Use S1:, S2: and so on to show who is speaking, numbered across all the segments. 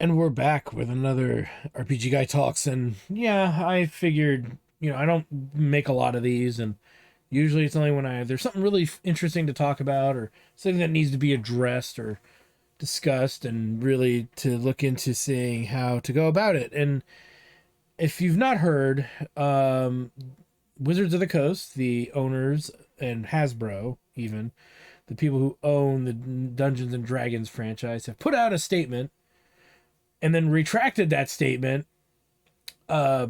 S1: And we're back with another RPG Guy Talks. And yeah, I figured, I don't make a lot of these. And usually it's only when there's something really interesting to talk about or something that needs to be addressed or discussed and really to look into seeing how to go about it. And if you've not heard, Wizards of the Coast, the owners, and Hasbro, even, the people who own the Dungeons and Dragons franchise, have put out a statement and then retracted that statement uh,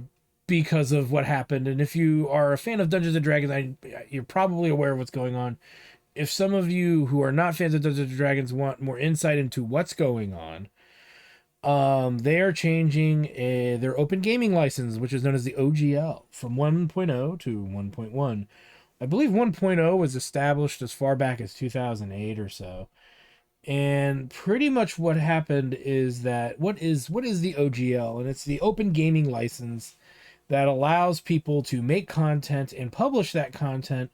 S1: because of what happened. And if you are a fan of Dungeons and Dragons, you're probably aware of what's going on. If some of you who are not fans of Dungeons and Dragons want more insight into what's going on, they are changing their open gaming license, which is known as the OGL, from 1.0 to 1.1. I believe 1.0 was established as far back as 2008 or so. And pretty much what happened is that what is the OGL? And it's the open gaming license that allows people to make content and publish that content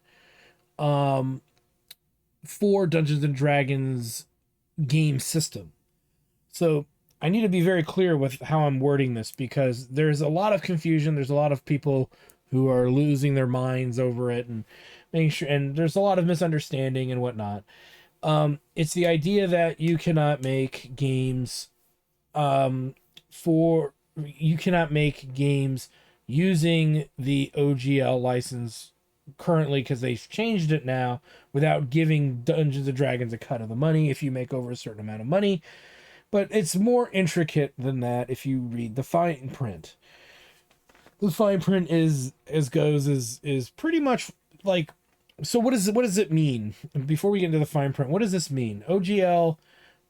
S1: um, for Dungeons and Dragons game system. So I need to be very clear with how I'm wording this because there's a lot of confusion. There's a lot of people who are losing their minds over it and making sure, and there's a lot of misunderstanding and whatnot. It's the idea that you cannot make games for you cannot make games using the OGL license currently because they've changed it now without giving Dungeons and Dragons a cut of the money if you make over a certain amount of money. But it's more intricate than that if you read the fine print. The fine print is pretty much like, so what does it mean? Before we get into the fine print, what does this mean? OGL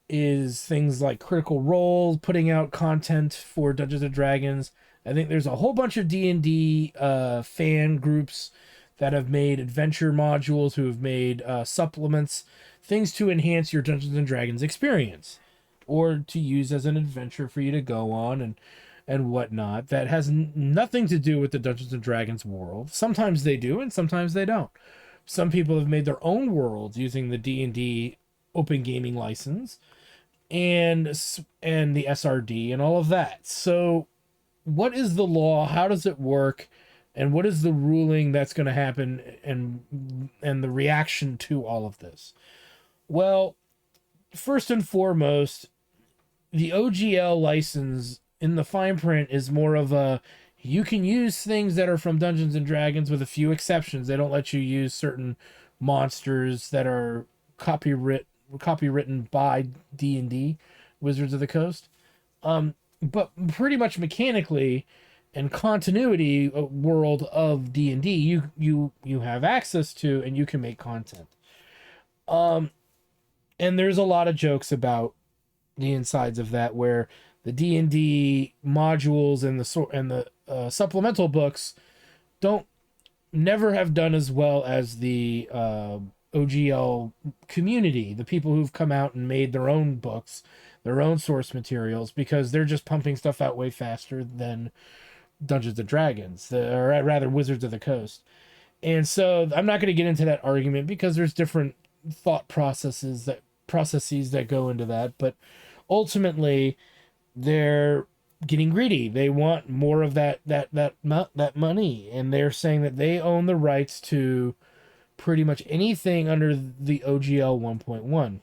S1: is things like Critical Role, putting out content for Dungeons and Dragons. I think there's a whole bunch of D&D fan groups that have made adventure modules, who have made supplements, things to enhance your Dungeons and Dragons experience, or to use as an adventure for you to go on and whatnot. That has nothing to do with the Dungeons and Dragons world. Sometimes they do, and sometimes they don't. Some people have made their own worlds using the D&D open gaming license and the SRD and all of that. So what is the law? How does it work? And what is the ruling that's going to happen and the reaction to all of this? Well, first and foremost, the OGL license in the fine print is more of a, you can use things that are from Dungeons and Dragons with a few exceptions. They don't let you use certain monsters that are copywritten by D&D, Wizards of the Coast. But pretty much mechanically and continuity world of D&D, you have access to and you can make content. And there's a lot of jokes about the insides of that, where the D&D modules and the supplemental books don't never have done as well as the OGL community, the people who've come out and made their own books, their own source materials, because they're just pumping stuff out way faster than Dungeons and Dragons, or rather Wizards of the Coast. And so I'm not going to get into that argument because there's different thought processes that go into that, but ultimately they're getting greedy. They want more of that money, and they're saying that they own the rights to pretty much anything under the OGL 1.1.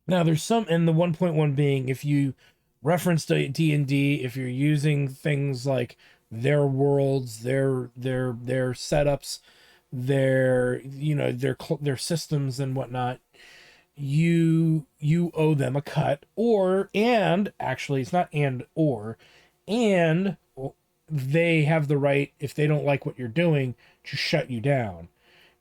S1: Now there's some in the 1.1 being, if you reference D&D, if you're using things like their worlds, their setups, their systems and whatnot, you owe them a cut, and actually it's not and they have the right, if they don't like what you're doing, to shut you down.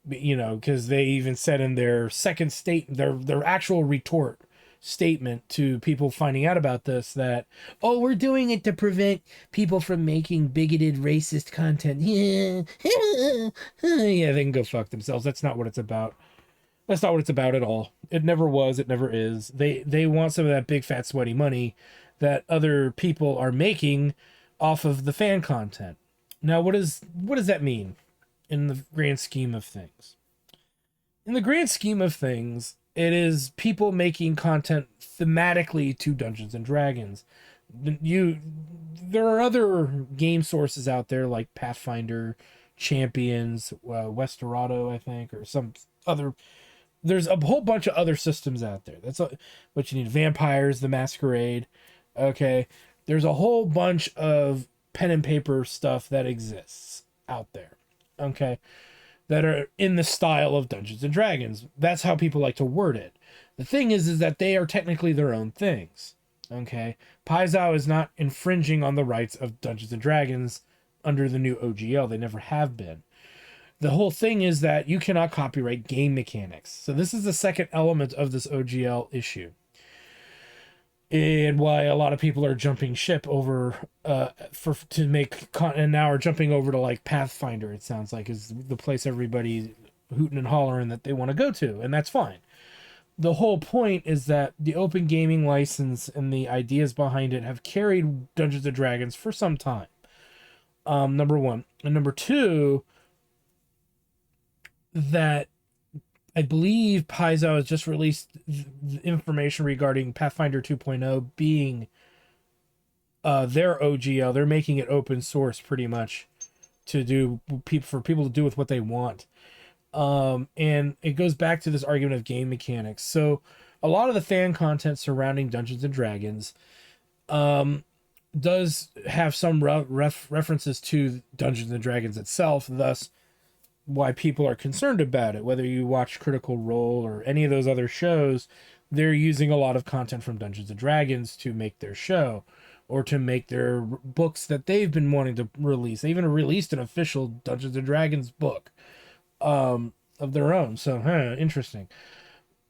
S1: Because they even said in their second their actual retort statement to people finding out about this, that, oh, we're doing it to prevent people from making bigoted racist content. Yeah. Yeah, they can go fuck themselves. That's not what it's about. That's not what it's about at all. It never was. It never is. They want some of that big fat sweaty money that other people are making off of the fan content. Now, what does that mean in the grand scheme of things? In the grand scheme of things, it is people making content thematically to Dungeons and Dragons. There are other game sources out there like Pathfinder, Champions, Westerado, I think, or some other. There's a whole bunch of other systems out there. That's what you need. Vampires, the Masquerade. Okay, there's a whole bunch of pen and paper stuff that exists out there. Okay, that are in the style of Dungeons and Dragons. That's how people like to word it. The thing is that they are technically their own things. Okay, Paisao is not infringing on the rights of Dungeons and Dragons under the new OGL. They never have been. The whole thing is that you cannot copyright game mechanics. So this is the second element of this OGL issue, and why a lot of people are jumping ship over to make and now are jumping over to like Pathfinder. It sounds like is the place everybody hooting and hollering that they want to go to, and that's fine. The whole point is that the open gaming license and the ideas behind it have carried Dungeons and Dragons for some time. Number one. And number two, that I believe Paisao has just released information regarding Pathfinder 2.0 being their OGL. They're making it open source pretty much for people to do with what they want. And it goes back to this argument of game mechanics. So a lot of the fan content surrounding Dungeons and Dragons does have some references to Dungeons and Dragons itself, thus why people are concerned about it. Whether you watch Critical Role or any of those other shows, they're using a lot of content from Dungeons and Dragons to make their show or to make their books that they've been wanting to release. They even released an official Dungeons and Dragons book of their own. So, interesting.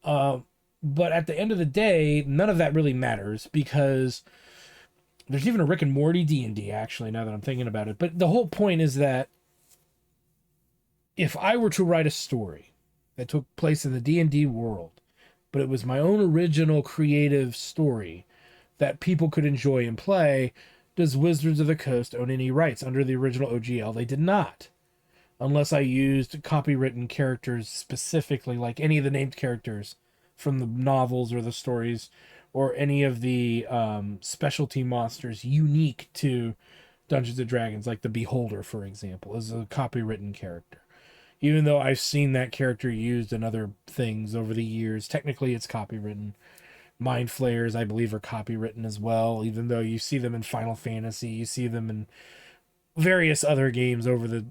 S1: But at the end of the day, none of that really matters because there's even a Rick and Morty D&D, actually, now that I'm thinking about it. But the whole point is that if I were to write a story that took place in the D&D world, but it was my own original creative story that people could enjoy and play, does Wizards of the Coast own any rights under the original OGL? They did not. Unless I used copywritten characters specifically, like any of the named characters from the novels or the stories, or any of the specialty monsters unique to Dungeons and Dragons, like the Beholder, for example, is a copywritten character. Even though I've seen that character used in other things over the years, technically it's copywritten. Mind Flayers, I believe, are copywritten as well, even though you see them in Final Fantasy, you see them in various other games over the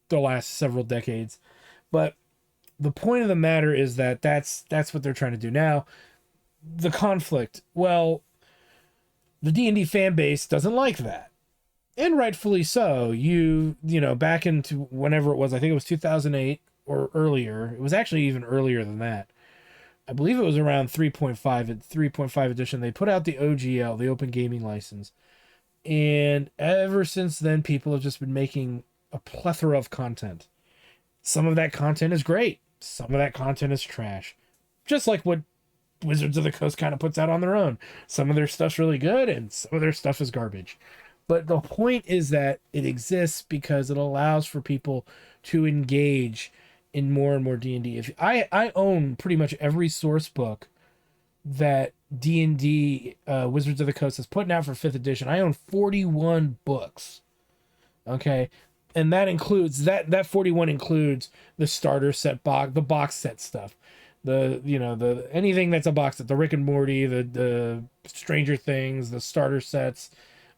S1: last several decades. But the point of the matter is that that's what they're trying to do now. The conflict, well, the D&D fan base doesn't like that, and rightfully so. You know, back into whenever it was, I think it was 2008 or earlier. It was actually even earlier than that. I believe it was around 3.5 edition. They put out the OGL, the Open Gaming License. And ever since then, people have just been making a plethora of content. Some of that content is great. Some of that content is trash. Just like what Wizards of the Coast kind of puts out on their own. Some of their stuff's really good, and some of their stuff is garbage. But the point is that it exists because it allows for people to engage in more and more D&D. If I own pretty much every source book that D&D Wizards of the Coast has put out for 5th edition. I own 41 books. Okay? And that includes that 41 includes the starter set box, the box set stuff. The anything that's a box set, the Rick and Morty, the Stranger Things, the starter sets.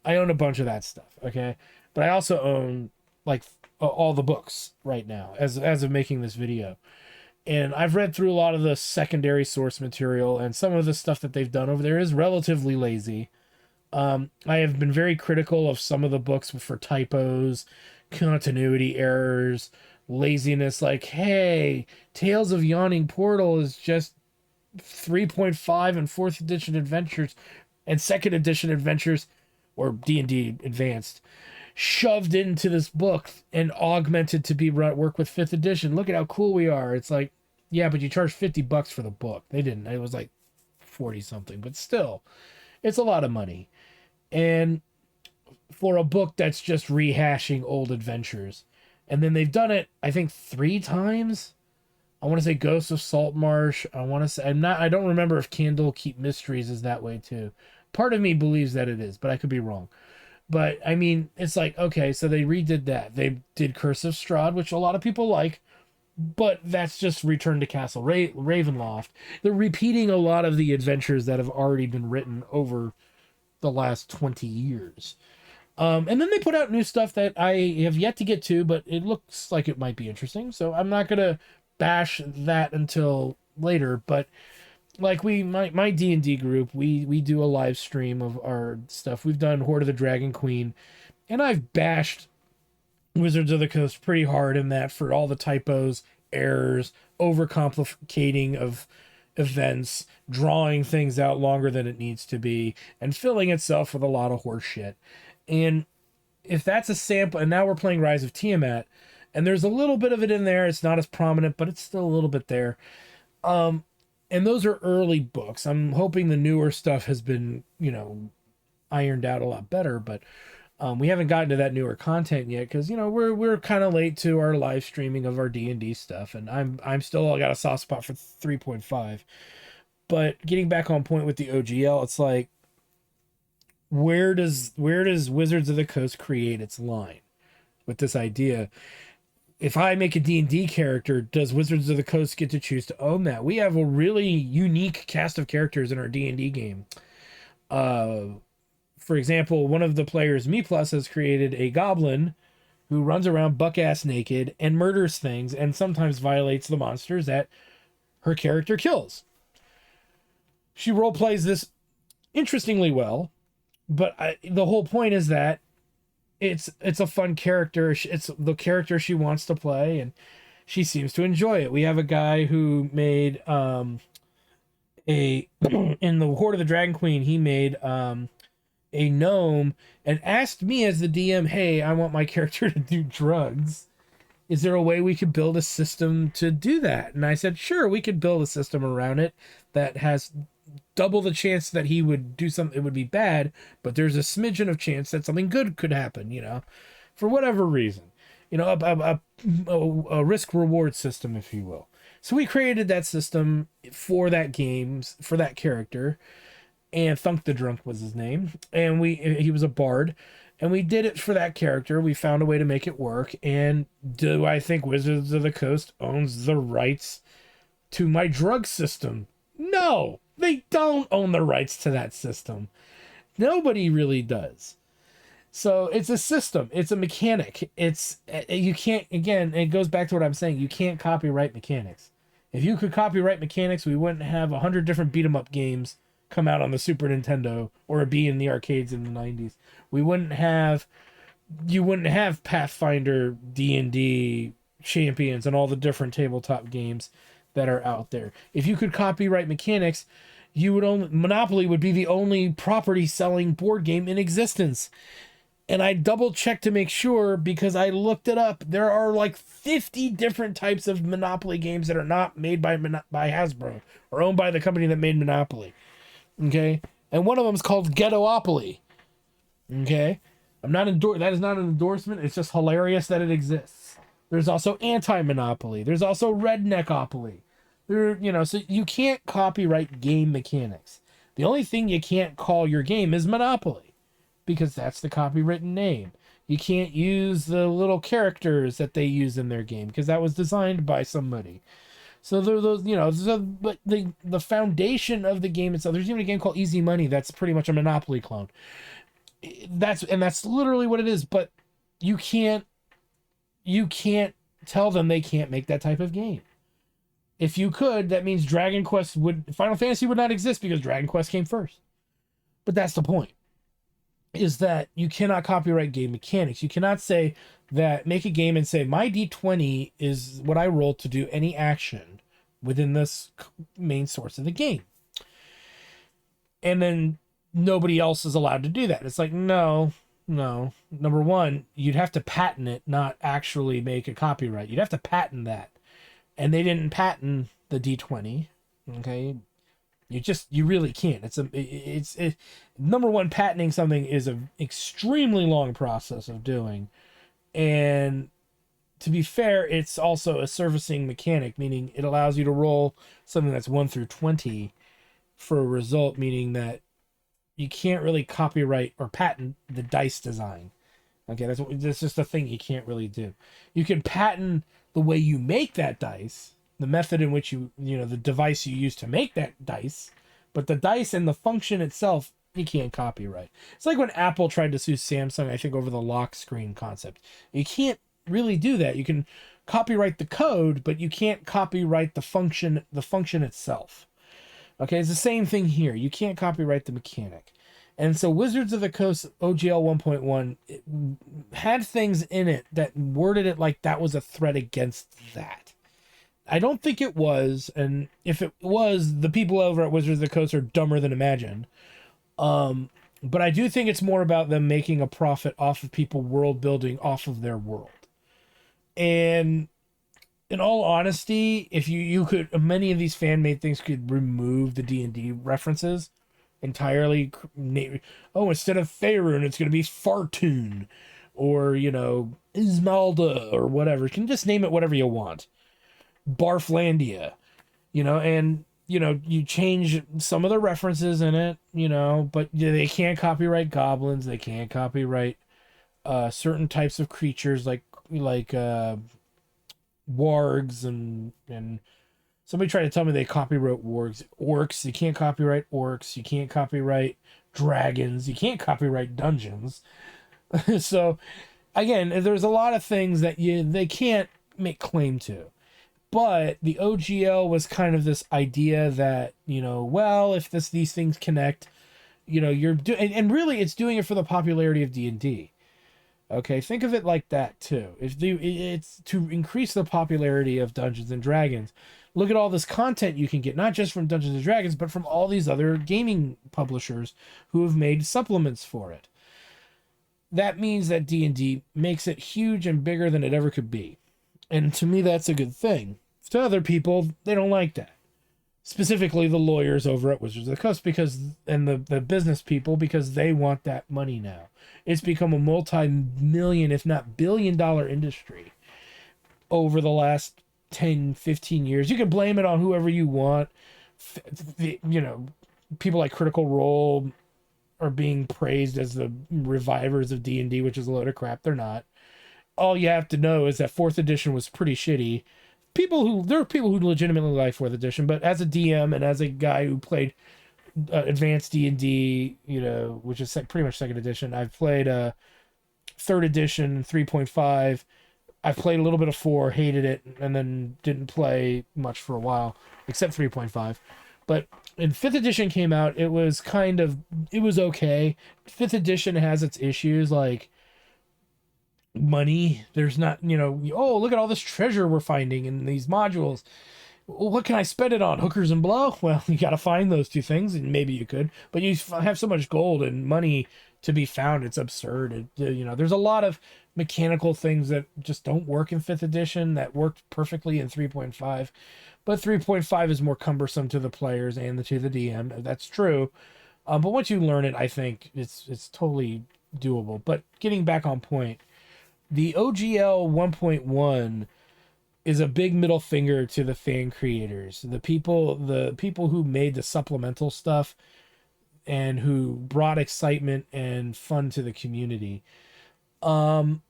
S1: I own a bunch of that stuff, okay? But I also own like all the books right now as of making this video. And I've read through a lot of the secondary source material, and some of the stuff that they've done over there is relatively lazy. I have been very critical of some of the books for typos, continuity errors, laziness. Like, hey, Tales of Yawning Portal is just 3.5 and 4th edition adventures and 2nd edition adventures, or D&D Advanced, shoved into this book and augmented to work with 5th edition. Look at how cool we are. It's like, yeah, but you charge $50 for the book. They didn't. It was like 40 something, but still, it's a lot of money. And for a book that's just rehashing old adventures. And then they've done it, I think, 3 times. I want to say Ghosts of Saltmarsh. I don't remember if Candlekeep Mysteries is that way too. Part of me believes that it is, but I could be wrong. But I mean, it's like, okay, so they redid that. They did Curse of Strahd, which a lot of people like, but that's just Return to Castle Ravenloft. They're repeating a lot of the adventures that have already been written over the last 20 years. And then they put out new stuff that I have yet to get to, but it looks like it might be interesting. So I'm not gonna bash that until later. But like my D&D group, we do a live stream of our stuff. We've done Horde of the Dragon Queen, and I've bashed Wizards of the Coast pretty hard in that for all the typos, errors, overcomplicating of events, drawing things out longer than it needs to be, and filling itself with a lot of horse shit. And if that's a sample, and now we're playing Rise of Tiamat, and there's a little bit of it in there. It's not as prominent, but it's still a little bit there. And those are early books. I'm hoping the newer stuff has been, ironed out a lot better, but we haven't gotten to that newer content yet because we're kind of late to our live streaming of our D&D stuff, and I'm still I got a soft spot for 3.5. But getting back on point with the OGL, it's like, where does Wizards of the Coast create its line with this idea? If I make a D&D character, does Wizards of the Coast get to choose to own that? We have a really unique cast of characters in our D&D game. For example, one of the players, Me Plus, has created a goblin who runs around buck-ass naked and murders things and sometimes violates the monsters that her character kills. She roleplays this interestingly well, but the whole point is that it's a fun character. It's the character she wants to play, and she seems to enjoy it. We have a guy who made in the Horde of the Dragon Queen, he made a gnome and asked me as the DM, hey, I want my character to do drugs. Is there a way we could build a system to do that? And I said, sure, we could build a system around it that has double the chance that he would do something, it would be bad, but there's a smidgen of chance that something good could happen, for whatever reason. A risk reward system, if you will. So we created that system for that for that character. And Thunk the Drunk was his name, and he was a bard, and we did it for that character. We found a way to make it work. And do I think Wizards of the Coast owns the rights to my drug system? No, they don't own the rights to that system. Nobody really does. So it's a system. It's a mechanic. You can't, again, it goes back to what I'm saying. You can't copyright mechanics. If you could copyright mechanics, we wouldn't have 100 different beat 'em up games come out on the Super Nintendo or be in the arcades in the 90s. You wouldn't have Pathfinder, D&D, Champions, and all the different tabletop games that are out there. If you could copyright mechanics, Monopoly would be the only property selling board game in existence. And I double checked to make sure because I looked it up. There are like 50 different types of Monopoly games that are not made by Hasbro or owned by the company that made Monopoly. Okay, and one of them is called Ghettopoly. Okay, that is not an endorsement. It's just hilarious that it exists. There's also Anti-Monopoly. There's also Redneckopoly. So you can't copyright game mechanics. The only thing you can't call your game is Monopoly, because that's the copywritten name. You can't use the little characters that they use in their game because that was designed by somebody. So those, but the foundation of the game itself. There's even a game called Easy Money that's pretty much a Monopoly clone. That's literally what it is. But you can't tell them they can't make that type of game. If you could, that means Final Fantasy would not exist because Dragon Quest came first. But that's the point. Is that you cannot copyright game mechanics. You cannot say that, make a game and say my D20 is what I roll to do any action within this main source of the game, and then nobody else is allowed to do that. It's like, no. Number one, you'd have to patent it, not actually make a copyright. You'd have to patent that, and they didn't patent the D20. Okay, you really can't. It's number one, patenting something is an extremely long process of doing, and to be fair, it's also a servicing mechanic, meaning it allows you to roll something that's 1 through 20 for a result, meaning that you can't really copyright or patent the dice design. Okay, that's just a thing you can't really do. You can patent the way you make that dice, the method in which the device you use to make that dice, but the dice and the function itself, you can't copyright. It's like when Apple tried to sue Samsung, I think, over the lock screen concept. You can't really do that. You can copyright the code, but you can't copyright the function itself. Okay, it's the same thing here. You can't copyright the mechanic. And so Wizards of the Coast OGL 1.1 had things in it that worded it like that was a threat against that. I don't think it was, and if it was, the people over at Wizards of the Coast are dumber than imagined. But I do think it's more about them making a profit off of people world building off of their world. And in all honesty, if you could, many of these fan-made things could remove the D&D references entirely. Oh, instead of Faerun, it's going to be Fartoon, or Ismalda, or whatever. You can just name it whatever you want. Barflandia, and you change some of the references in it, but they can't copyright goblins. They can't copyright certain types of creatures like wargs and somebody tried to tell me they copyright orcs. You can't copyright orcs. You can't copyright dragons. You can't copyright dungeons. So again, there's a lot of things that they can't make claim to. But the OGL was kind of this idea that, well, if these things connect, you're doing, and really it's doing it for the popularity of D&D. Okay, think of it like that too. It's to increase the popularity of Dungeons and Dragons. Look at all this content you can get, not just from Dungeons and Dragons, but from all these other gaming publishers who have made supplements for it. That means that D&D makes it huge and bigger than it ever could be. And to me, that's a good thing. To other people, they don't like that. Specifically the lawyers over at Wizards of the Coast, and the business people, because they want that money now. It's become a multi-million, if not billion-dollar industry over the last 10, 15 years. You can blame it on whoever you want. People like Critical Role are being praised as the revivers of D&D, which is a load of crap. They're not. All you have to know is that 4th edition was pretty shitty. There are people who legitimately like 4th edition, but as a DM and as a guy who played advanced D&D, which is pretty much 2nd edition, I've played 3rd edition, 3.5. I've played a little bit of 4, hated it, and then didn't play much for a while, except 3.5. But when 5th edition came out, it was okay. 5th edition has its issues, like money. There's not, oh, look at all this treasure we're finding in these modules. Well, what can I spend it on? Hookers and blow? Well, you got to find those two things, and maybe you could, but you have so much gold and money to be found, it's absurd. There's a lot of mechanical things that just don't work in 5th edition that worked perfectly in 3.5, but 3.5 is more cumbersome to the players and to the DM. That's true. But once you learn it, I think it's totally doable. But getting back on point, the OGL 1.1 is a big middle finger to the fan creators, the people who made the supplemental stuff and who brought excitement and fun to the community. And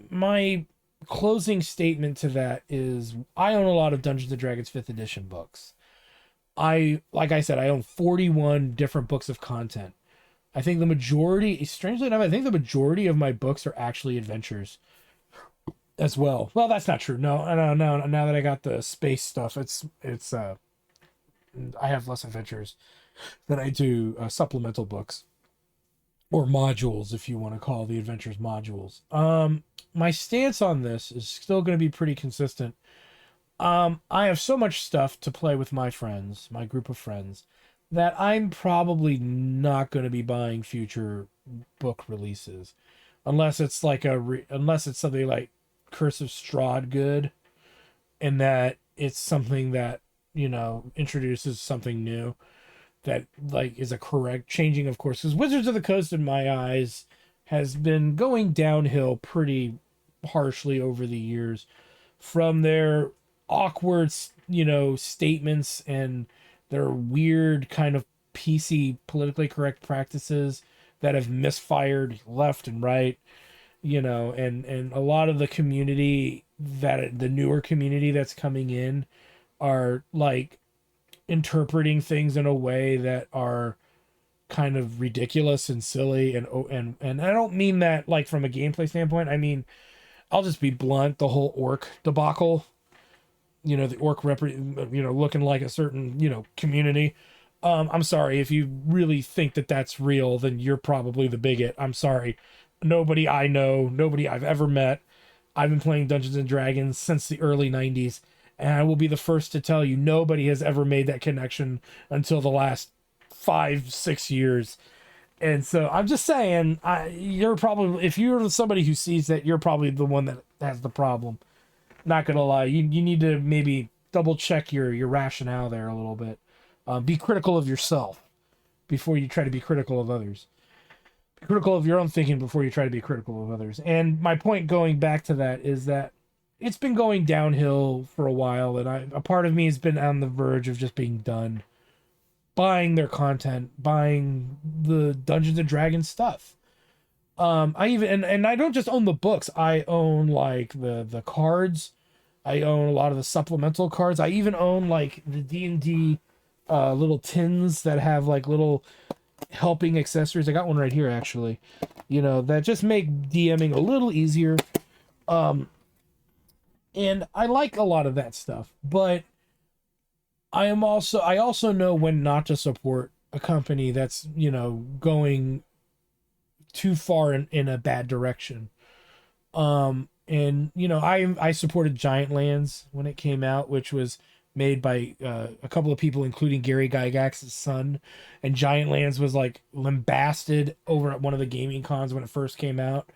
S1: my closing statement to that is, I own a lot of Dungeons and Dragons 5th edition books. Like I said, I own 41 different books of content. I think the majority, strangely enough, of my books are actually adventures as well. Well, that's not true. No. Now that I got the space stuff, I have less adventures than I do supplemental books, or modules, if you want to call the adventures modules. My stance on this is still going to be pretty consistent. I have so much stuff to play with my friends, my group of friends, that I'm probably not going to be buying future book releases, unless it's something like Curse of Strahd good, and that it's something that introduces something new that is a correct changing, of course, because Wizards of the Coast, in my eyes, has been going downhill pretty harshly over the years, from their awkward statements and their weird kind of PC politically correct practices that have misfired left and right, and a lot of the community, that the newer community that's coming in, are like interpreting things in a way that are kind of ridiculous and silly, and I don't mean that like from a gameplay standpoint. I mean, I'll just be blunt, the whole orc debacle, the orc looking like a certain, community. I'm sorry if you really think that that's real, then you're probably the bigot. I'm sorry. Nobody I know, nobody I've ever met. I've been playing Dungeons and Dragons since the early 90s, and I will be the first to tell you nobody has ever made that connection until the last 5-6 years. And so I'm just saying, you're probably, if you're somebody who sees that, you're probably the one that has the problem. Not gonna lie, you need to maybe double check your rationale there a little bit. Be critical of yourself before you try to be critical of others. Be critical of your own thinking before you try to be critical of others. And my point going back to that is that it's been going downhill for a while, and a part of me has been on the verge of just being done buying their content, buying the Dungeons and Dragons stuff. I even and I don't just own the books. I own like the cards. I own a lot of the supplemental cards. I even own like the D&D little tins that have like little helping accessories. I got one right here actually. That just make DMing a little easier. And I like a lot of that stuff, but I also know when not to support a company that's, going too far in a bad direction. And I supported Giant Lands when it came out, which was made by a couple of people, including Gary Gygax's son. And Giant Lands was like lambasted over at one of the gaming cons when it first came out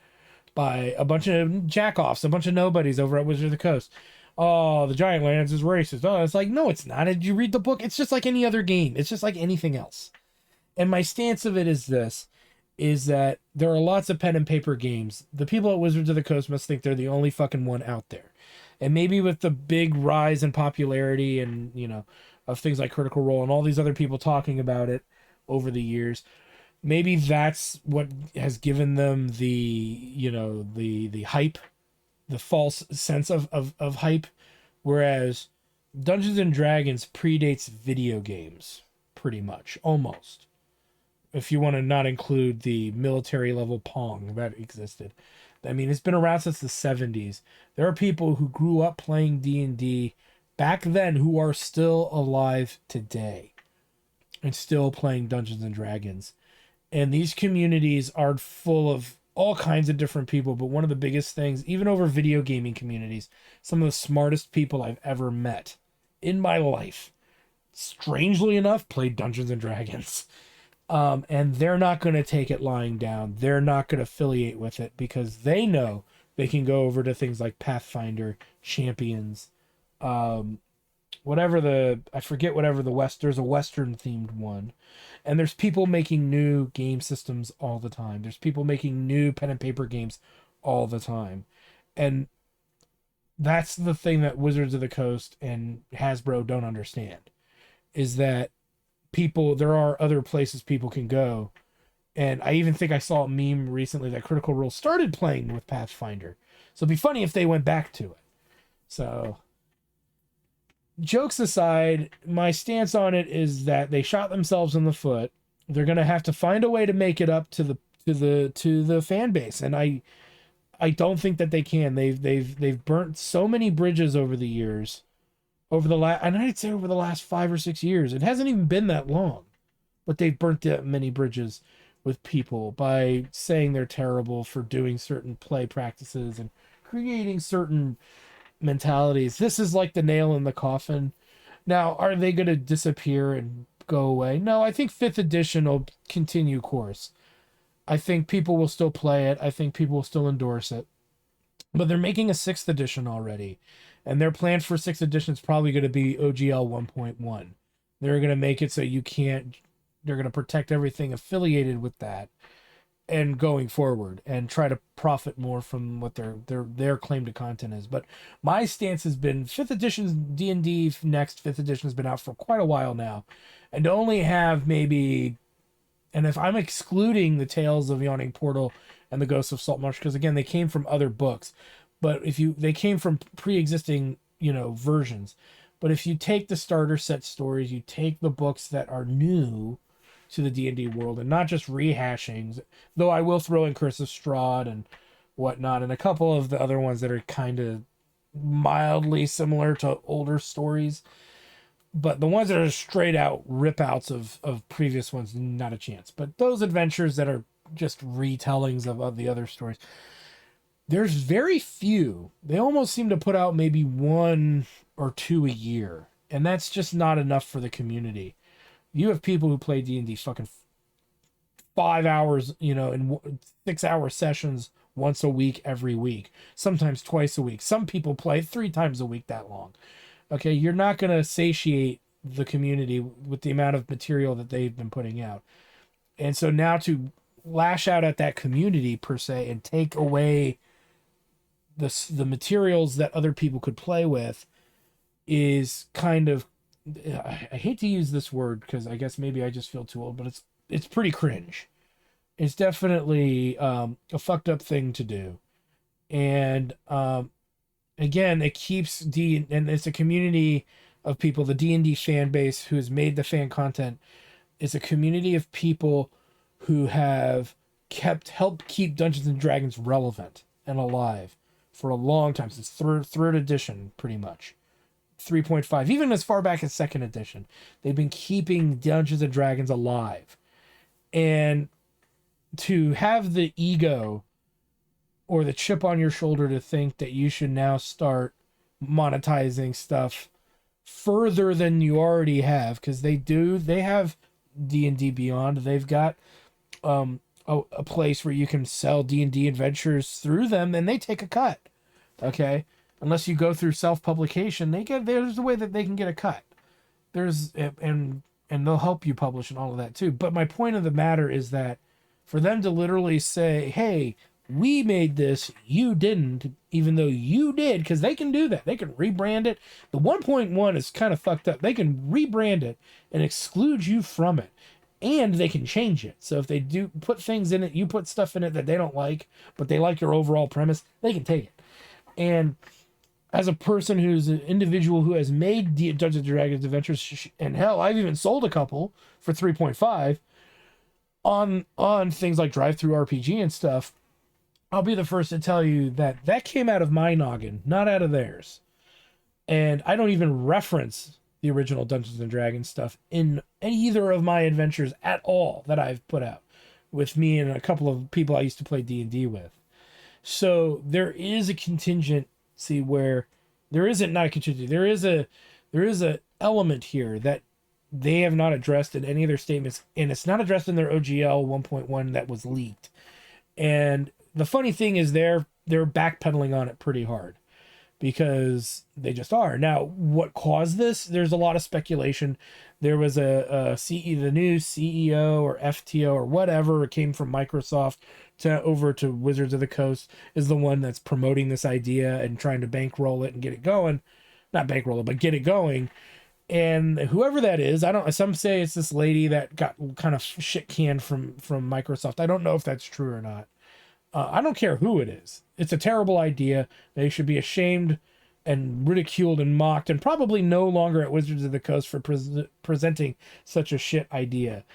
S1: by a bunch of jackoffs, a bunch of nobodies over at Wizard of the Coast. Oh, the Giant Lands is racist. Oh, it's like, no, it's not. Did you read the book? It's just like any other game. It's just like anything else. And my stance of it is this, is that there are lots of pen and paper games. The people at Wizards of the Coast must think they're the only fucking one out there. And maybe with the big rise in popularity and, of things like Critical Role and all these other people talking about it over the years, maybe that's what has given them the hype, the false sense of hype. Whereas Dungeons and Dragons predates video games pretty much, almost. If you want to not include the military level Pong that existed. I mean, it's been around since the 70s. There are people who grew up playing D&D back then who are still alive today and still playing Dungeons and Dragons. And these communities are full of all kinds of different people, but one of the biggest things, even over video gaming communities, some of the smartest people I've ever met in my life, strangely enough, played Dungeons and Dragons. And they're not going to take it lying down. They're not going to affiliate with it because they know they can go over to things like Pathfinder, Champions, I forget whatever there's a Western themed one. And there's people making new game systems all the time. There's people making new pen and paper games all the time. And that's the thing that Wizards of the Coast and Hasbro don't understand, is that there are other places people can go. And I even think I saw a meme recently that Critical Role started playing with Pathfinder. So it'd be funny if they went back to it. So, jokes aside, my stance on it is that they shot themselves in the foot. They're going to have to find a way to make it up to the fan base, and I don't think that they can. They've burnt so many bridges over the years, and I'd say over the last 5 or 6 years. It hasn't even been that long, but they've burnt that many bridges with people by saying they're terrible for doing certain play practices and creating certain mentalities. This is like the nail in the coffin. Now, are they going to disappear and go away? No, I think 5th edition will continue course. I think people will still play it. I think people will still endorse it. But they're making a 6th edition already. And their plan for 6th edition is probably going to be OGL 1.1. They're going to make it so you can't... They're going to protect everything affiliated with that. and going forward and try to profit more from what their claim to content is. But my stance has been 5th edition's D&D next 5th edition has been out for quite a while now, and to only have maybe, and if I'm excluding the Tales of Yawning Portal and the Ghosts of Saltmarsh, because again they came from other books, but they came from pre-existing versions. But if you take the starter set stories, you take the books that are new to the D&D world and not just rehashings, though I will throw in Curse of Strahd and whatnot, and a couple of the other ones that are kind of mildly similar to older stories, but the ones that are straight out rip outs of previous ones, not a chance. But those adventures that are just retellings of the other stories, there's very few. They almost seem to put out maybe 1 or 2 a year, and that's just not enough for the community. You have people who play D&D fucking 5 hours, in 6-hour sessions once a week, every week, sometimes twice a week. Some people play 3 times a week that long. Okay, you're not going to satiate the community with the amount of material that they've been putting out. And so now to lash out at that community per se and take away the materials that other people could play with is kind of, I hate to use this word because I guess maybe I just feel too old, but it's pretty cringe. It's definitely a fucked up thing to do. And again, it keeps and it's a community of people, the D&D fan base who has made the fan content is a community of people who have helped keep Dungeons and Dragons relevant and alive for a long time, since third edition pretty much. 3.5, even as far back as 2nd edition. They've been keeping Dungeons and Dragons alive. And to have the ego or the chip on your shoulder to think that you should now start monetizing stuff further than you already have, because they have D&D Beyond. They've got a place where you can sell D&D adventures through them, and they take a cut. Okay? Unless you go through self-publication, there's a way that they can get a cut. And they'll help you publish and all of that too. But my point of the matter is that for them to literally say, hey, we made this, you didn't, even though you did, because they can do that. They can rebrand it. The 1.1 is kind of fucked up. They can rebrand it and exclude you from it. And they can change it. So if they do put things in it, you put stuff in it that they don't like, but they like your overall premise, they can take it. And as a person who's an individual who has made Dungeons and Dragons adventures, and hell, I've even sold a couple for 3.5 on things like Drive-Thru RPG and stuff, I'll be the first to tell you that came out of my noggin, not out of theirs. And I don't even reference the original Dungeons and Dragons stuff in either of my adventures at all that I've put out with me and a couple of people I used to play D&D with. So there is a contingency where there isn't, not a contingency, there is a element here that they have not addressed in any of their statements, and it's not addressed in their OGL 1.1 that was leaked. And the funny thing is they're backpedaling on it pretty hard, because they just are. Now, what caused this? There's a lot of speculation. There was the new CEO or FTO or whatever came from Microsoft over to Wizards of the Coast, is the one that's promoting this idea and trying to bankroll it and get it going. Not bankroll it, but get it going. And whoever that is, some say it's this lady that got kind of shit canned from Microsoft. I don't know if that's true or not. I don't care who it is. It's a terrible idea. They should be ashamed and ridiculed and mocked, and probably no longer at Wizards of the Coast for presenting such a shit idea.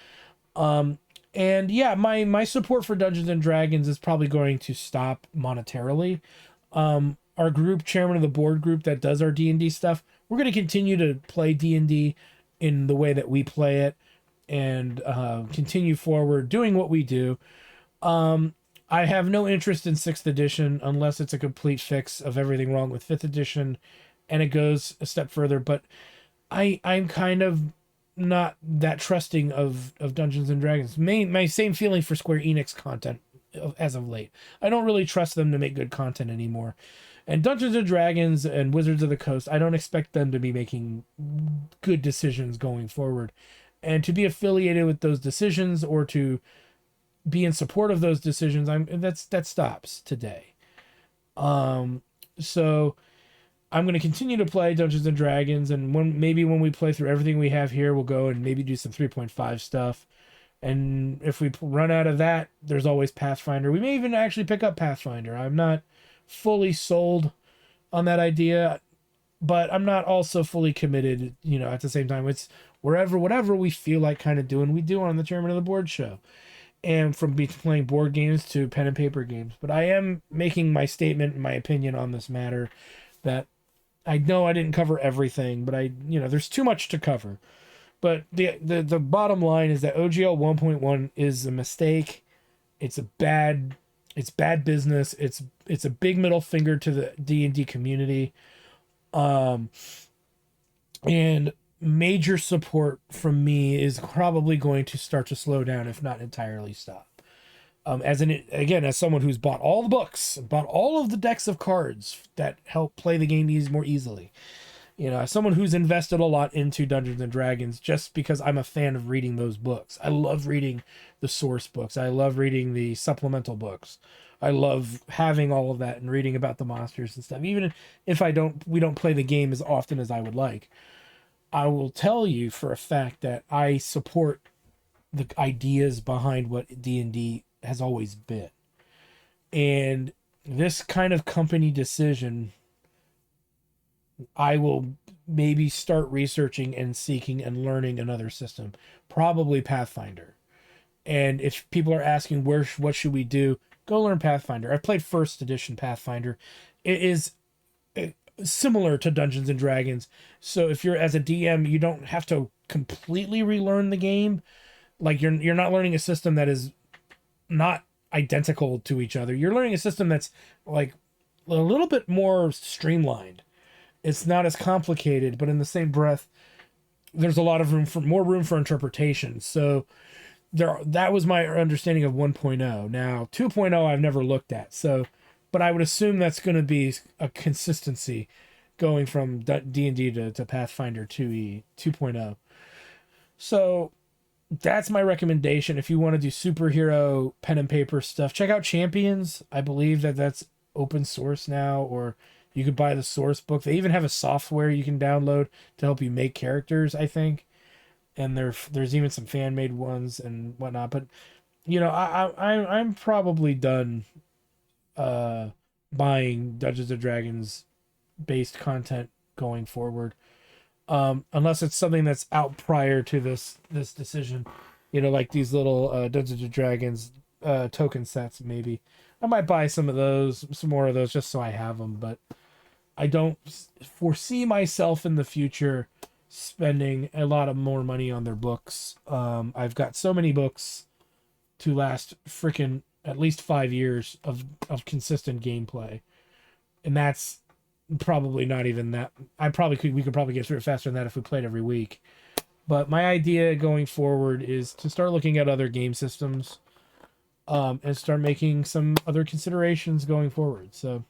S1: And yeah, my support for Dungeons and Dragons is probably going to stop monetarily. Our group, chairman of the board group that does our D&D stuff, we're going to continue to play D&D in the way that we play it, and continue forward doing what we do. I have no interest in 6th edition unless it's a complete fix of everything wrong with 5th edition and it goes a step further. But I'm kind of not that trusting of Dungeons and Dragons. My same feeling for Square Enix content as of late. I don't really trust them to make good content anymore. And Dungeons and Dragons and Wizards of the Coast, I don't expect them to be making good decisions going forward. And to be affiliated with those decisions, or to be in support of those decisions, that stops today. So I'm going to continue to play Dungeons and Dragons, and when we play through everything we have here, we'll go and maybe do some 3.5 stuff. And if we run out of that, there's always Pathfinder. We may even actually pick up Pathfinder. I'm not fully sold on that idea, but I'm not also fully committed, at the same time. It's whatever we feel like kind of doing, we do on the Chairman of the Board show. And from playing board games to pen and paper games. But I am making my statement, my opinion on this matter, that I know I didn't cover everything, but there's too much to cover. But the bottom line is that OGL 1.1 is a mistake. It's bad business. It's a big middle finger to the D&D community. And major support from me is probably going to start to slow down, if not entirely stop. As someone who's bought all the books, bought all of the decks of cards that help play the game more easily. As someone who's invested a lot into Dungeons and Dragons, just because I'm a fan of reading those books. I love reading the source books. I love reading the supplemental books. I love having all of that and reading about the monsters and stuff. Even if we don't play the game as often as I would like, I will tell you for a fact that I support the ideas behind what D&D has always been. And this kind of company decision, I will maybe start researching and seeking and learning another system, probably Pathfinder. And if people are asking what should we do, go learn Pathfinder. I've played first edition Pathfinder. It is similar to Dungeons and Dragons. So if you're as a DM, you don't have to completely relearn the game. Like you're not learning a system that is not identical to each other. You're learning a system that's like a little bit more streamlined. It's not as complicated, but in the same breath, there's a lot of more room for interpretation. So that was my understanding of 1.0. Now 2.0 I've never looked at. But I would assume that's going to be a consistency going from D&D to Pathfinder 2.0. So that's my recommendation. If you want to do superhero pen and paper stuff, check out Champions. I believe that's open source now, or you could buy the source book. They even have a software you can download to help you make characters, I think. And there's even some fan-made ones and whatnot. But, I'm probably done buying Dungeons and Dragons based content going forward, unless it's something that's out prior to this decision, like these little Dungeons and Dragons token sets. Maybe I might buy some more of those just so I have them, but I don't foresee myself in the future spending a lot of more money on their books. I've got so many books to last freaking at least 5 years of consistent gameplay. And that's probably not even that. We could probably get through it faster than that if we played every week. But my idea going forward is to start looking at other game systems, and start making some other considerations going forward. So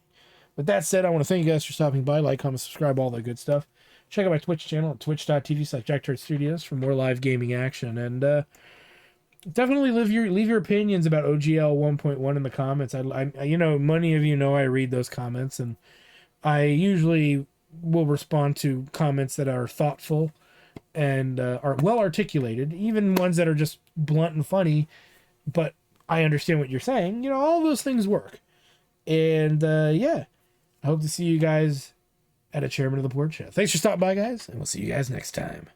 S1: with that said, I want to thank you guys for stopping by. Like, comment, subscribe, all that good stuff. Check out my Twitch channel at twitch.tv/JackTurd Studios for more live gaming action. And definitely leave your opinions about OGL 1.1 in the comments. I many of you know I read those comments, and I usually will respond to comments that are thoughtful and are well articulated, even ones that are just blunt and funny, but I understand what you're saying. All those things work. And I hope to see you guys at a Chairman of the Board show. Thanks for stopping by, guys, and we'll see you guys next time.